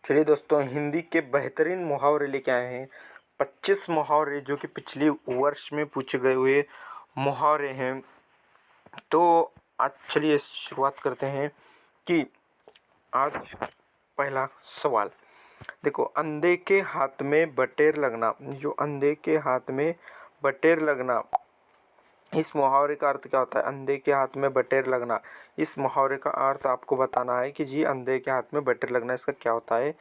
चलिए दोस्तों, हिंदी के बेहतरीन मुहावरे लेके आए हैं। 25 मुहावरे जो कि पिछले वर्ष में पूछे गए हुए मुहावरे हैं। तो आज चलिए शुरुआत करते हैं कि आज पहला सवाल देखो, अंधे के हाथ में बटेर लगना। जो अंधे के हाथ में बटेर लगना, इस मुहावरे का अर्थ क्या होता है? अंधे के हाथ में बटेर लगना, इस मुहावरे का अर्थ आपको बताना है कि जी अंधे के हाथ में बटेर लगना इसका क्या होता है।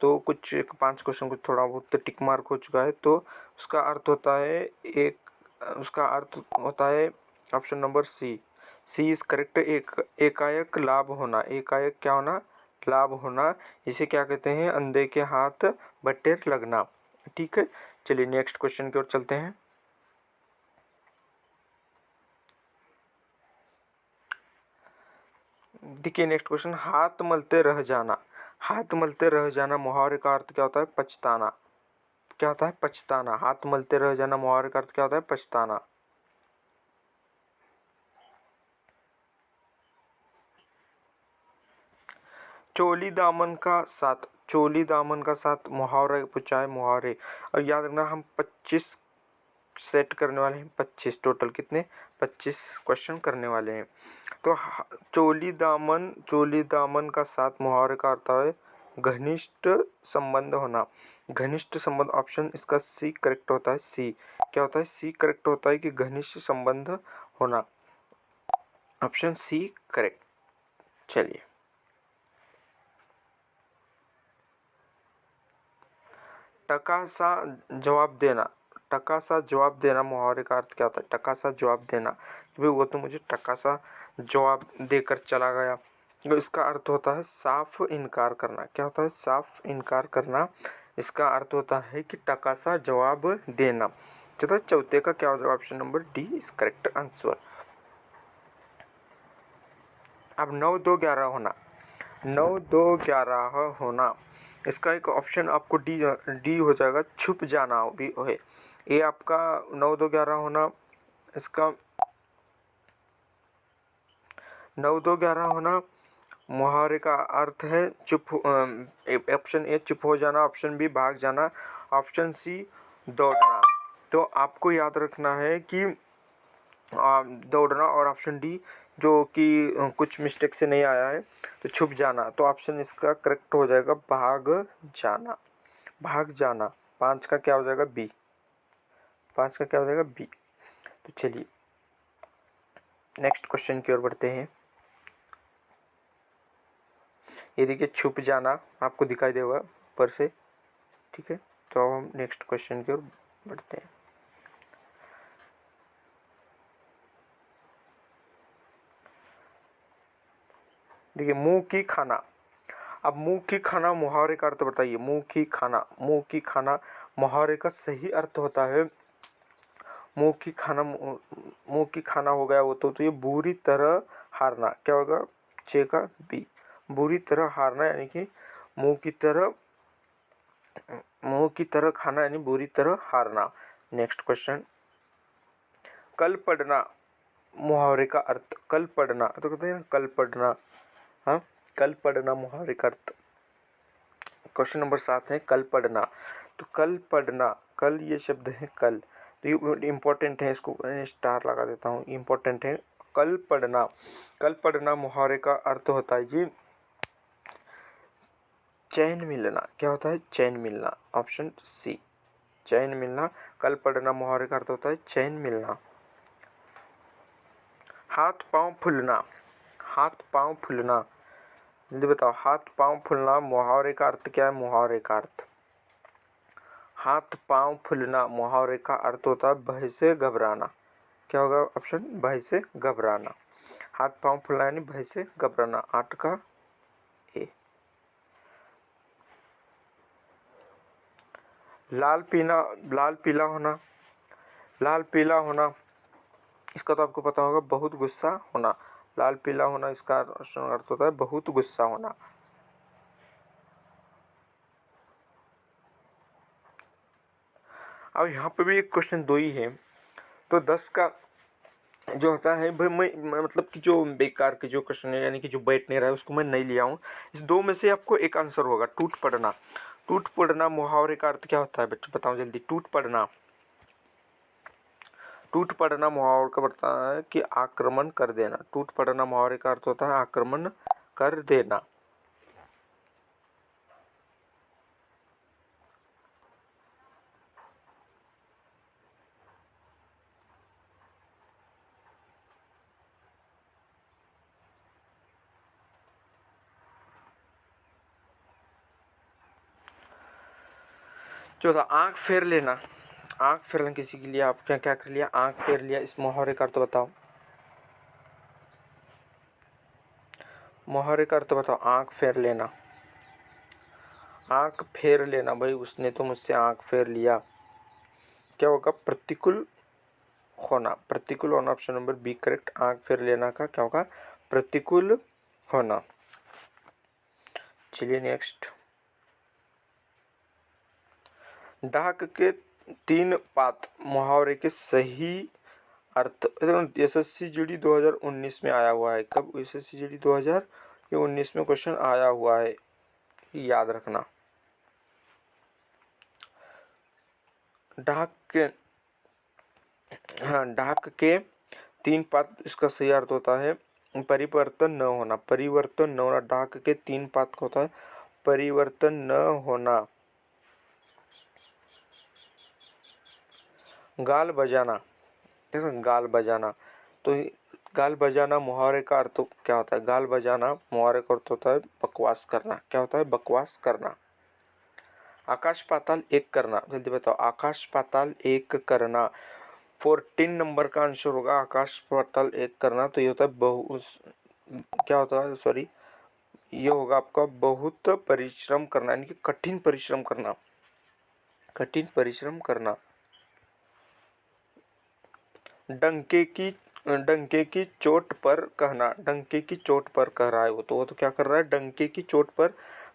तो कुछ 5 क्वेश्चन कुछ थोड़ा बहुत टिक मार्क हो चुका है। तो उसका अर्थ होता है उसका अर्थ होता है option number C. C is correct. एकाएक लाभ होना, एकाएक क्या होना? लाभ होना। इसे क्या कहते हैं? अंधे के हाथ बटेर लगना। ठीक है, चलिए नेक्स्ट क्वेश्चन की ओर चलते हैं। देखिए नेक्स्ट क्वेश्चन, हाथ मलते रह जाना। हाथ मलते रह जाना मुहावरे का अर्थ क्या होता है? पछताना। क्या होता है? पछताना। हाथ मलते रह जाना मुहावरे का अर्थ क्या होता है? पछताना। चोली दामन का साथ, चोली दामन का साथ मुहावरा पूछा है, मुहावरे। और याद रखना हम 25 सेट करने वाले हैं। 25 टोटल कितने? 25 क्वेश्चन करने वाले हैं। तो चोली दामन का साथ मुहावरे का अर्थ है घनिष्ठ संबंध होना। घनिष्ठ संबंध, ऑप्शन इसका सी करेक्ट होता है। सी क्या होता है? सी करेक्ट होता है कि घनिष्ठ संबंध होना। Option C correct. चलिए टका सा जवाब देना। टका सा जवाब देना मुहावरे का अर्थ क्या होता है? टका सा जवाब देना कि भाई वो तो मुझे टका सा जवाब देकर चला गया। तो इसका अर्थ होता है साफ इनकार करना। क्या होता है? साफ इनकार करना। इसका अर्थ होता है कि टका सा जवाब देना। चलो चौथे का क्या होगा? Option number D is correct answer. अब 9 2 11 होना। 9 2 11 होना, इसका एक ऑप्शन आपको डी हो जाएगा, छुप जाना भी है। ये आपका 9 2 11 होना, इसका 9 2 11 होना मुहावरे का अर्थ है चुप। ऑप्शन ए चुप हो जाना, ऑप्शन बी भाग जाना, ऑप्शन सी दौड़ना। तो आपको याद रखना है कि दौड़ना और ऑप्शन डी जो कि कुछ मिस्टेक से नहीं आया है, तो छुप जाना। तो ऑप्शन इसका करेक्ट हो जाएगा भाग जाना। भाग जाना। 5 का क्या हो जाएगा? बी। 5 का क्या हो जाएगा? बी। तो चलिए नेक्स्ट क्वेश्चन की ओर बढ़ते हैं। ये देखिए छुप जाना आपको दिखाई देगा ऊपर से। ठीक है, तो अब हम नेक्स्ट क्वेश्चन की ओर बढ़ते हैं। देखिए मुंह की खाना। अब मुंह की खाना मुहावरे का अर्थ बताइए। मुंह की खाना, मुंह की खाना मुहावरे का सही अर्थ होता है मुंह की खाना। मुंह की खाना हो गया वो तो ये बुरी तरह हारना। क्या होगा? छः का बी। बुरी तरह हारना यानी कि मुंह की तरह, मुंह की तरह खाना यानी बुरी तरह हारना। नेक्स्ट क्वेश्चन, कल पड़ना मुहावरे का अर्थ। कल पड़ना तो कहते हैं कल पड़ना। हाँ, कल पड़ना मुहावरे का अर्थ। क्वेश्चन नंबर 7 है कल पड़ना। तो कल पड़ना, कल ये शब्द है कल, तो ये इम्पोर्टेंट है, इसको स्टार लगा देता हूँ, इम्पोर्टेंट है। कल पड़ना, कल पड़ना मुहावरे का अर्थ होता है जी चैन मिलना। क्या होता है? चैन मिलना। ऑप्शन सी चैन मिलना। कल पड़ना मुहावरे का अर्थ होता है चैन मिलना। हाथ पांव फूलना। हाथ पांव फूलना, जल्दी बताओ। हाथ पांव फूलना मुहावरे का अर्थ क्या है? मुहावरे का अर्थ, हाथ पांव फूलना मुहावरे का अर्थ होता है भय से घबराना। क्या होगा? ऑप्शन भय से घबराना। हाथ पांव फूलना यानी भय से घबराना। 8 का ए। लाल पीला, लाल पीला होना। लाल पीला होना, इसका तो आपको पता होगा बहुत गुस्सा होना। लाल पीला होना इसका अर्थ होता है बहुत गुस्सा होना। अब यहाँ पे भी एक क्वेश्चन 2 ही है, तो 10 का जो होता है भाई मैं मतलब कि जो बेकार के जो क्वेश्चन है यानी कि जो बैठ नहीं रहा है उसको मैं नहीं लिया हूँ। इस दो में से आपको एक आंसर होगा। टूट पड़ना, टूट पड़ना मुहावरे का अर्थ क्या होता है बच्चों बताओ जल्दी। टूट पड़ना, टूट पड़ना मुहावरे का पड़ता है कि आक्रमण कर देना। टूट पड़ना मुहावरे का अर्थ होता है आक्रमण कर देना। चौथा आंख फेर लेना। आंख फेरना किसी के लिए आपने क्या कर लिया, आंख फेर लिया। इस मुहावरे का अर्थ बताओ, मुहावरे का अर्थ बताओ। आंख फेर लेना, आंख फेर लेना भाई उसने तो मुझसे आंख फेर लिया। क्या होगा, प्रतिकूल होना। प्रतिकूल होना ऑप्शन नंबर बी करेक्ट। आंख फेर लेना का क्या होगा, प्रतिकूल होना। चलिए नेक्स्ट, डाक के तीन पात मुहावरे के सही अर्थ। एसएससी जीडी 2019 में आया हुआ है। कब, एसएससी जीडी 2019 में क्वेश्चन आया हुआ है, याद रखना। डाक के, हाँ डाक के तीन पात, इसका सही अर्थ होता है परिवर्तन न होना। परिवर्तन न होना, डाक के तीन पात का होता है परिवर्तन न होना। गाल बजाना, देखो गाल बजाना, तो गाल बजाना मुहावरे का अर्थ क्या होता है। गाल बजाना मुहावरे का अर्थ होता है बकवास करना। क्या होता है, बकवास करना। आकाश पाताल एक करना, जल्दी बताओ। आकाश पाताल एक करना, 14 नंबर का आंसर होगा आकाश पाताल एक करना। तो ये होता है क्या होता है, सॉरी, ये होगा आपका बहुत परिश्रम करना, यानी कि कठिन परिश्रम करना, कठिन परिश्रम करना। डंके की चोट पर कहना। डंके की चोट पर कह रहा है वो तो क्या कर रहा है, डंके की चोट पर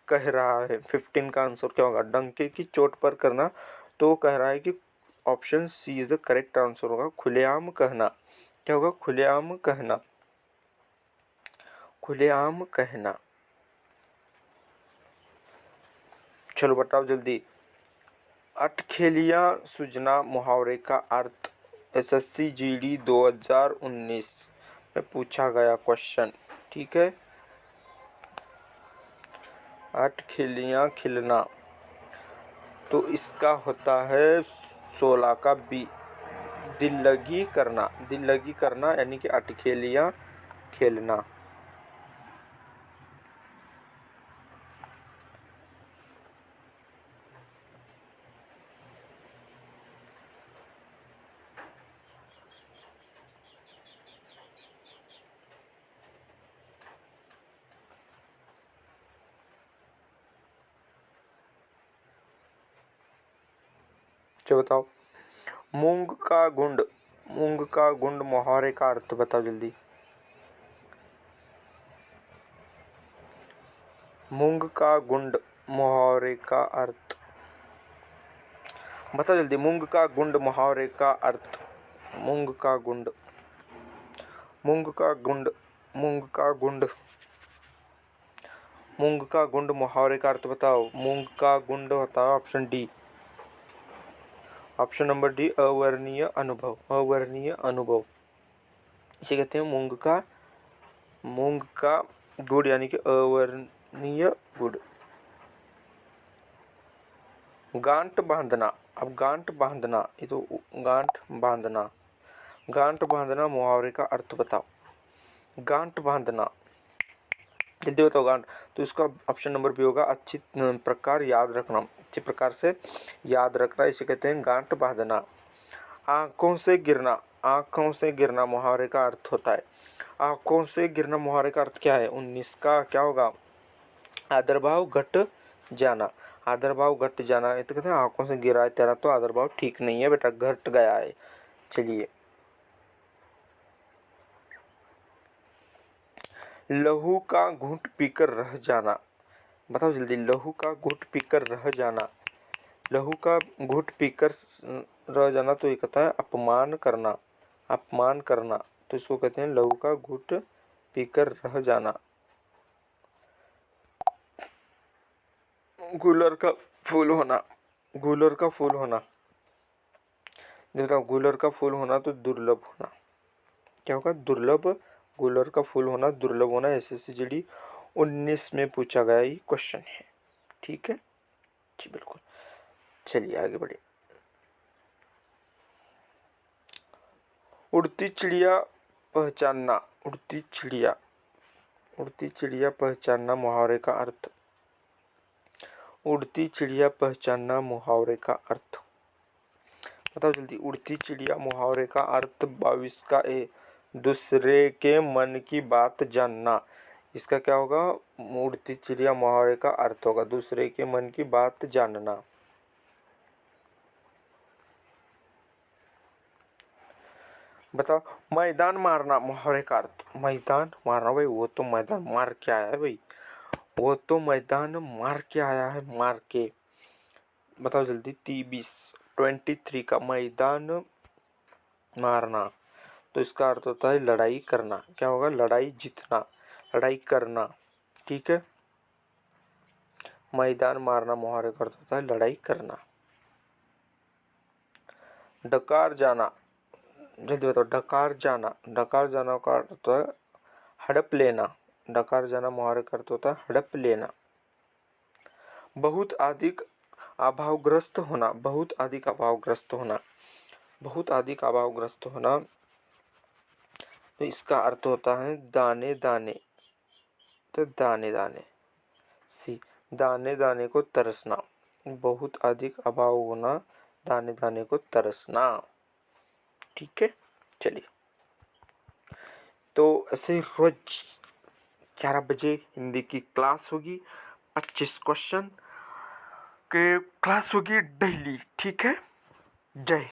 कह रहा है। 15 का आंसर क्या होगा, डंके की चोट पर करना। तो कह रहा है कि option C is the correct answer होगा, खुलेआम कहना। क्या होगा, खुलेआम कहना, खुलेआम कहना। चलो बताओ जल्दी, अटखेलियां सूझना मुहावरे का अर्थ। एसएससी जीडी 2019 में पूछा गया क्वेश्चन, ठीक है। अटखेलियां खिलना, तो इसका होता है 16 का बी, दिल लगी करना। दिल लगी करना यानी कि अटखेलियां खेलना। चलो बताओ, मूंग का गुंड, मूंग का गुंड मुहावरे का अर्थ बताओ जल्दी। मूंग का गुंड मुहावरे का अर्थ बताओ जल्दी। मूंग का गुंड मुहावरे का अर्थ। मूंग का गुंड, मूंग का गुंड, मूंग का गुंड, मूंग का गुंड मुहावरे का अर्थ बताओ। मूंग का गुंड होता है option D, option number D, अवर्णनीय अनुभव। अवर्णनीय अनुभव इसे कहते हैं मूंग का गुड़ यानी कि अवर्णनीय गुड़। गांठ बांधना, अब गांठ बांधना, ये तो गांठ बांधना, गांठ बांधना मुहावरे का अर्थ बताओ। गांठ बांधना, जल्दी बताओ गांठ। तो इसका ऑप्शन नंबर बी होगा, अच्छी प्रकार याद रखना, अच्छी प्रकार से याद रखना, इसे कहते हैं गांठ बांधना। आंखों से गिरना, आंखों से गिरना मुहावरे का अर्थ होता है। आंखों से गिरना मुहावरे का अर्थ क्या है, 19 का क्या होगा, आदरभाव घट जाना। आदरभाव घट जाना, ये तो कहते हैं आंखों से गिरा है तेरा तो आदरभाव ठीक नहीं है बेटा, घट गया है। चलिए, लहू का घूंट पीकर रह जाना, बताओ जल्दी। लहू का घूंट पीकर रह जाना, लहू का घूंट पीकर रह जाना, तो ये कहता है अपमान करना, अपमान करना। तो इसको कहते हैं लहू का घुट पीकर रह जाना। गूलर का फूल होना, गूलर का फूल होना, देखो गूलर का फूल होना तो दुर्लभ होना, क्या होगा दुर्लभ, गूलर का फूल होना दुर्लभ होना, एसएससी जीडी 19 में पूछा गया ये क्वेश्चन है। ठीक है जी बिल्कुल। चलिए आगे बढ़े। उड़ती चिड़िया पहचानना, उड़ती चिड़िया, उड़ती चिड़िया पहचानना मुहावरे का अर्थ, उड़ती चिड़िया पहचानना मुहावरे का अर्थ बताओ जल्दी। उड़ती चिड़िया मुहावरे का अर्थ 22 का ए, दूसरे के मन की बात जानना। इसका क्या होगा, उड़ती चिड़िया मुहावरे का अर्थ होगा दूसरे के मन की बात जानना। बताओ मैदान मारना मुहावरे का अर्थ, मैदान मारना भाई वो तो मैदान मार के आया है भाई, वो तो मैदान मार के आया है, मार के। बताओ जल्दी 23 का मैदान मारना, तो इसका अर्थ होता है लड़ाई करना। क्या होगा, लड़ाई जीतना, लड़ाई करना। ठीक है, मैदान मारना मुहावरे का अर्थ होता है लड़ाई करना। डकार जाना, जल्दी बताओ डकार जाना, डकार जाना का अर्थ होता है हड़प लेना, डकार जाना मुहावरे का अर्थ होता है हड़प लेना। बहुत अधिक अभावग्रस्त होना, बहुत अधिक अभावग्रस्त होना, बहुत अधिक अभावग्रस्त होना, तो इसका अर्थ होता है दाने दाने, तो दाने दाने। सी दाने दाने को तरसना, बहुत अधिक अभाव होना, दाने दाने को तरसना। ठीक है चलिए, तो ऐसे रोज 11 बजे हिंदी की क्लास होगी, 25 क्वेश्चन के क्लास होगी डेली। ठीक है, जय